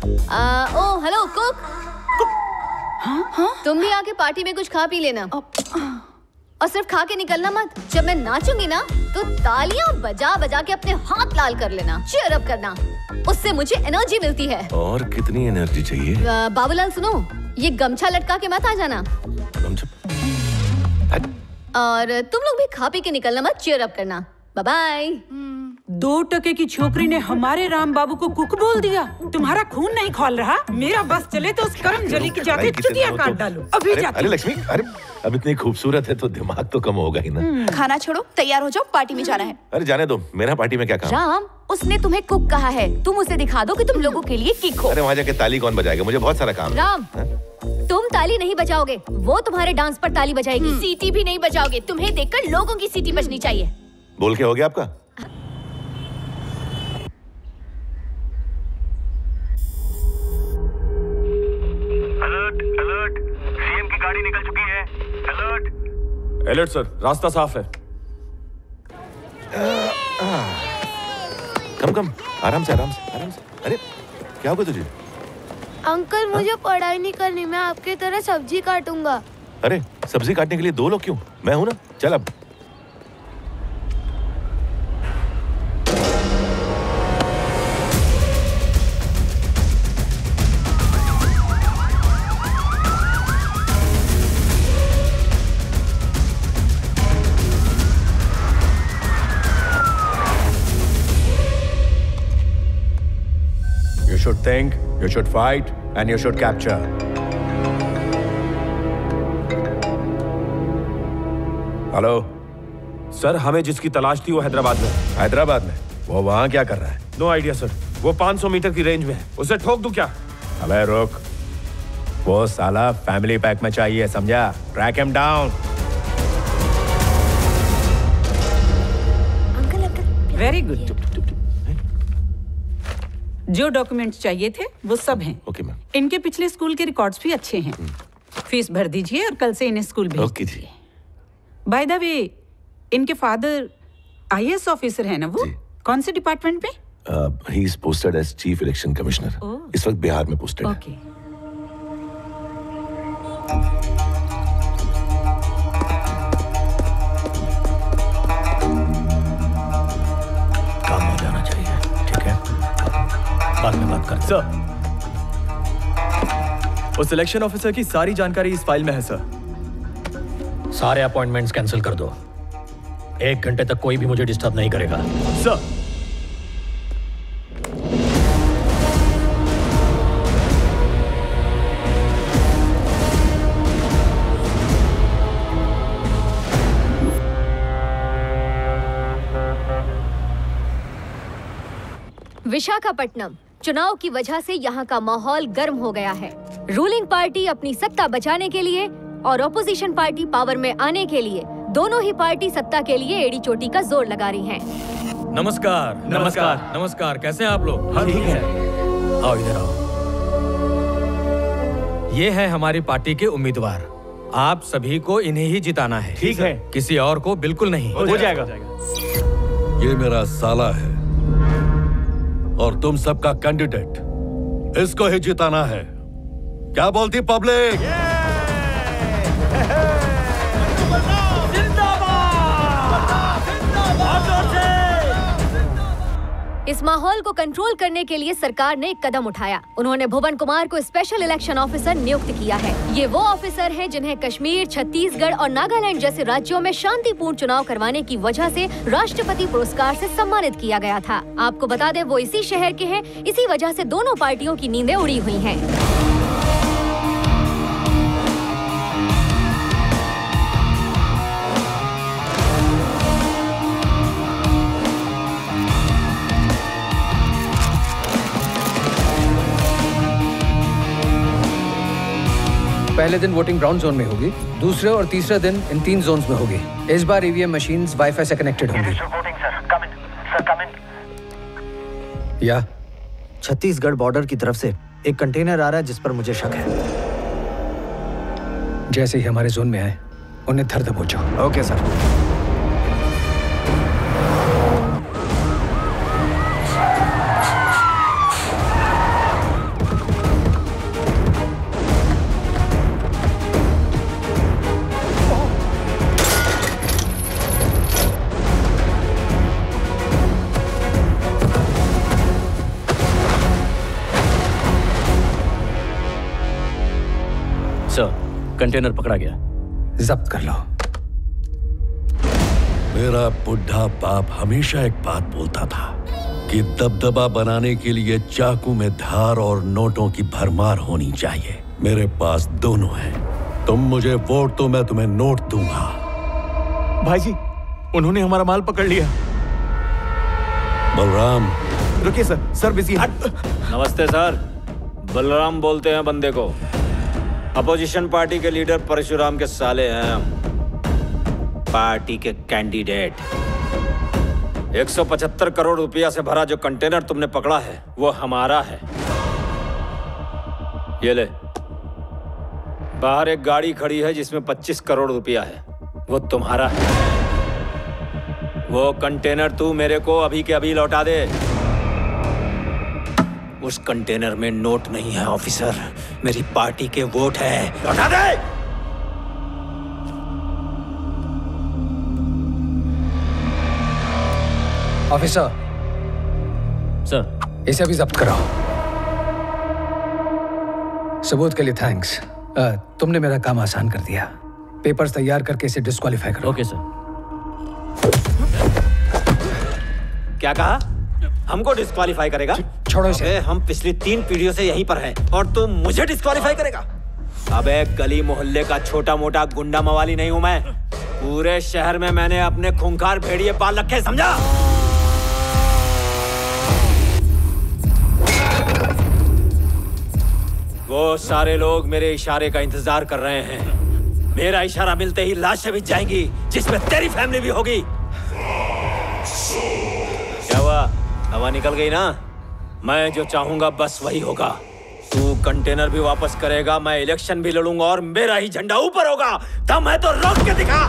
ओ hello cook. तुम भी आके पार्टी में कुछ खा पी लेना और सिर्फ खा के निकलना मत। जब मैं नाचूंगी ना तो तालियां बजा बजा के अपने हाथ लाल कर लेना, चीयर अप करना, उससे मुझे एनर्जी मिलती है। और कितनी एनर्जी चाहिए? बाबूलाल सुनो, ये गमछा लटका के मत आ जाना। और तुम लोग भी खा पी के निकलना मत, चीयर अप करना। Bye bye. 2 टके की छोकरी ने हमारे राम बाबू को कुक बोल दिया। तुम्हारा खून नहीं खौल रहा? मेरा बस चले तो उस कर्म जली की जाके चुतिया काट डालो। अभी जाती। अरे लक्ष्मी, अरे अब इतनी खूबसूरत है तो दिमाग तो कम होगा ही ना। खाना छोड़ो, तैयार हो जाओ, पार्टी में जाना है। अरे जाने दो, मेरा पार्टी में क्या काम? राम, उसने तुम्हें कुक कहा है, तुम उसे दिखा दो कि तुम लोगों के लिए किक हो। अरे वहाँ जाके ताली कौन बजाएगा? मुझे बहुत सारा काम है। राम, तुम ताली नहीं बजाओगे, वो तुम्हारे डांस पर ताली बजाएगी। सीटी भी नहीं बजाओगे, तुम्हें देखकर लोगों की सीटी बजनी चाहिए। बोल के हो गया आपका? अलर्ट, सीएम की गाड़ी निकल चुकी है। अलर्ट। अलर्ट सर, रास्ता साफ है। कम आराम से आराम से आराम से। अरे क्या होगा तुझे? अंकल मुझे पढ़ाई नहीं करनी, मैं आपके तरह सब्जी काटूंगा। अरे सब्जी काटने के लिए 2 लोग क्यों? मैं हूं ना, चल अब। You should think, you should fight, and you should capture. Hello sir, हमें जिसकी तलाश थी वो हैदराबाद में। हैदराबाद में? वो वहाँ क्या कर रहा है? नो आइडिया सर, वो 500 मीटर की रेंज में है। उसे ठोक दूं क्या? अबे रुक, वो साला फैमिली पैक में चाहिए, समझा? Track him down. Very good. जो डॉक्यूमेंट्स चाहिए थे वो सब हैं। Okay ma'am. इनके पिछले स्कूल के रिकॉर्ड्स भी अच्छे हैं। फीस भर दीजिए और कल से इन्हें स्कूल भेज दीजिए। बाय द वे, इनके फादर आईएएस ऑफिसर है ना वो? कौन से डिपार्टमेंट में? He is posted as chief election commissioner. इस वक्त बिहार में पोस्टेड है। ओके। काम हो जाना चाहिए, ठीक है? बाद में बात करते हैं। सर, उस इलेक्शन ऑफिसर की सारी जानकारी इस फाइल में है सर। सारे अपॉइंटमेंट्स कैंसिल कर दो। 1 घंटे तक कोई भी मुझे डिस्टर्ब नहीं करेगा। सर, विशाखापट्टनम चुनाव की वजह से यहाँ का माहौल गर्म हो गया है। रूलिंग पार्टी अपनी सत्ता बचाने के लिए और ऑपोजिशन पार्टी पावर में आने के लिए, दोनों ही पार्टी सत्ता के लिए एड़ी चोटी का जोर लगा रही हैं। नमस्कार। नमस्कार। नमस्कार, कैसे हैं आप लोग? हाँ, ठीक है। आओ इधर आओ। ये है हमारी पार्टी के उम्मीदवार। आप सभी को इन्हें ही जिताना है। ठीक है। किसी और को बिल्कुल नहीं। हो जाएगा। ये मेरा साला है और तुम सबका कैंडिडेट, इसको ही जिताना है। क्या बोलती पब्लिक? इस माहौल को कंट्रोल करने के लिए सरकार ने एक कदम उठाया। उन्होंने भुवन कुमार को स्पेशल इलेक्शन ऑफिसर नियुक्त किया है। ये वो ऑफिसर हैं जिन्हें कश्मीर, छत्तीसगढ़ और नागालैंड जैसे राज्यों में शांतिपूर्ण चुनाव करवाने की वजह से राष्ट्रपति पुरस्कार से सम्मानित किया गया था। आपको बता दें, वो इसी शहर के हैं। इसी वजह से दोनों पार्टियों की नींदें उड़ी हुई हैं। पहले दिन वोटिंग ग्राउंड जोन में होगी, दूसरे और तीसरे दिन इन 3 जोन्स में होगी। इस बार ईवीएम मशीन्स वाईफाई से कनेक्टेड होंगी। या छत्तीसगढ़ बॉर्डर की तरफ से एक कंटेनर आ रहा है जिस पर मुझे शक है। जैसे ही हमारे जोन में आए, उन्हें धर दबोचो। Okay sir. सर, कंटेनर पकड़ा गया। जब्त कर लो। मेरा बुढ़ा बाप हमेशा एक बात बोलता था कि दबदबा बनाने के लिए चाकू में धार और नोटों की भरमार होनी चाहिए। मेरे पास दोनों हैं। तुम मुझे वोट तो मैं तुम्हें नोट दूंगा। भाई जी, उन्होंने हमारा माल पकड़ लिया। बलराम, रुकिए सर, सर बिजी है। नमस्ते सर, बलराम बोलते हैं बंदे को। अपोजिशन पार्टी के लीडर परशुराम के साले हैं हम, पार्टी के कैंडिडेट। 175 करोड़ रुपया से भरा जो कंटेनर तुमने पकड़ा है वो हमारा है। ये ले, बाहर एक गाड़ी खड़ी है जिसमें 25 करोड़ रुपया है, वो तुम्हारा है। वो कंटेनर तू मेरे को अभी के अभी लौटा दे। उस कंटेनर में नोट नहीं है ऑफिसर, मेरी पार्टी के वोट है। लौटा दे। ऑफिसर। सर, इसे अभी जब्त कराओ। सबूत के लिए थैंक्स। तुमने मेरा काम आसान कर दिया। पेपर्स तैयार करके इसे डिस्क्वालीफाई करो। Okay sir. क्या कहा? हमको डिस्क्वालीफाई करेगा? छोड़ो इसे। हम पिछली 3 पीढ़ियों से यहीं पर हैं और तू मुझे डिस्क्वालीफाई करेगा? अबे गली मोहल्ले का छोटा मोटा गुंडा मवाली नहीं हूं मैं। पूरे शहर में मैंने अपने खूंखार भेड़िए पाल रखे, समझा? वो सारे लोग मेरे इशारे का इंतजार कर रहे हैं। मेरा इशारा मिलते ही लाशें बिछ जाएंगी, जिसमें तेरी फैमिली भी होगी। क्या हुआ? हवा निकल गई ना? मैं जो चाहूंगा बस वही होगा। तू कंटेनर भी वापस करेगा, मैं इलेक्शन भी लड़ूंगा और मेरा ही झंडा ऊपर होगा। दम है तो रोक के दिखा।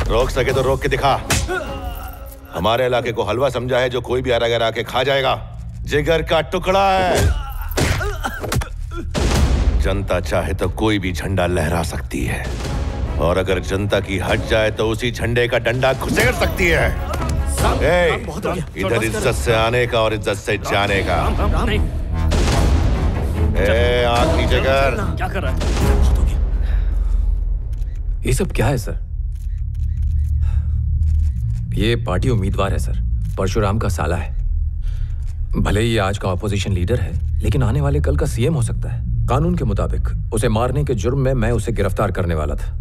रोक सके तो रोक के दिखा। हमारे इलाके को हलवा समझा है जो कोई भी अगर आके खा जाएगा। जिगर का टुकड़ा है। जनता चाहे तो कोई भी झंडा लहरा सकती है और अगर जनता की हट जाए तो उसी झंडे का डंडा घुसेड़ सकती है। इधर इज्जत से आने का और इज्जत से जाने का। आंख नीचे कर। क्या कर रहा है? ये सब क्या है सर? ये पार्टी उम्मीदवार है सर, परशुराम का साला है। भले ही आज का ऑपोजिशन लीडर है, लेकिन आने वाले कल का सीएम हो सकता है। कानून के मुताबिक उसे मारने के जुर्म में मैं उसे गिरफ्तार करने वाला था,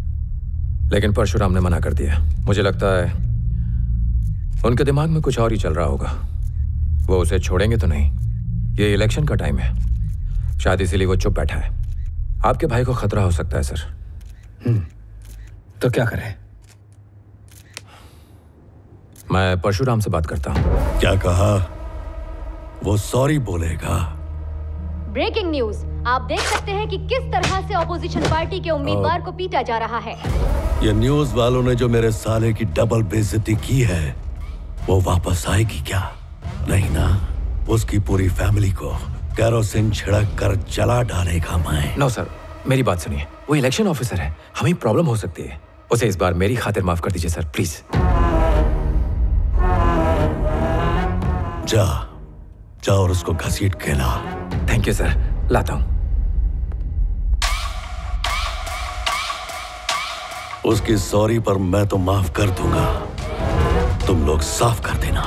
लेकिन परशुराम ने मना कर दिया। मुझे लगता है उनके दिमाग में कुछ और ही चल रहा होगा। वो उसे छोड़ेंगे तो नहीं। ये इलेक्शन का टाइम है, शायद इसीलिए वो चुप बैठा है। आपके भाई को खतरा हो सकता है सर। तो क्या करें? मैं परशुराम से बात करता हूँ। क्या कहा? वो सॉरी बोलेगा। ब्रेकिंग न्यूज, आप देख सकते हैं कि किस तरह से ऑपोजिशन पार्टी के उम्मीदवार को पीटा जा रहा है। ये न्यूज वालों ने जो मेरे साले की डबल बेइज्जती की है, वो वापस आएगी क्या? नहीं ना। उसकी पूरी फैमिली को केरोसिन छिड़क कर जला डालेगा मैं। नो सर, मेरी बात सुनिए। वो इलेक्शन ऑफिसर है, हमें प्रॉब्लम हो सकती है। उसे इस बार मेरी खातिर माफ कर दीजिए सर, प्लीज। जा और उसको घसीट के ला। थैंक यू सर, लाता हूं। उसकी सॉरी पर मैं तो माफ कर दूंगा, तुम लोग साफ कर देना।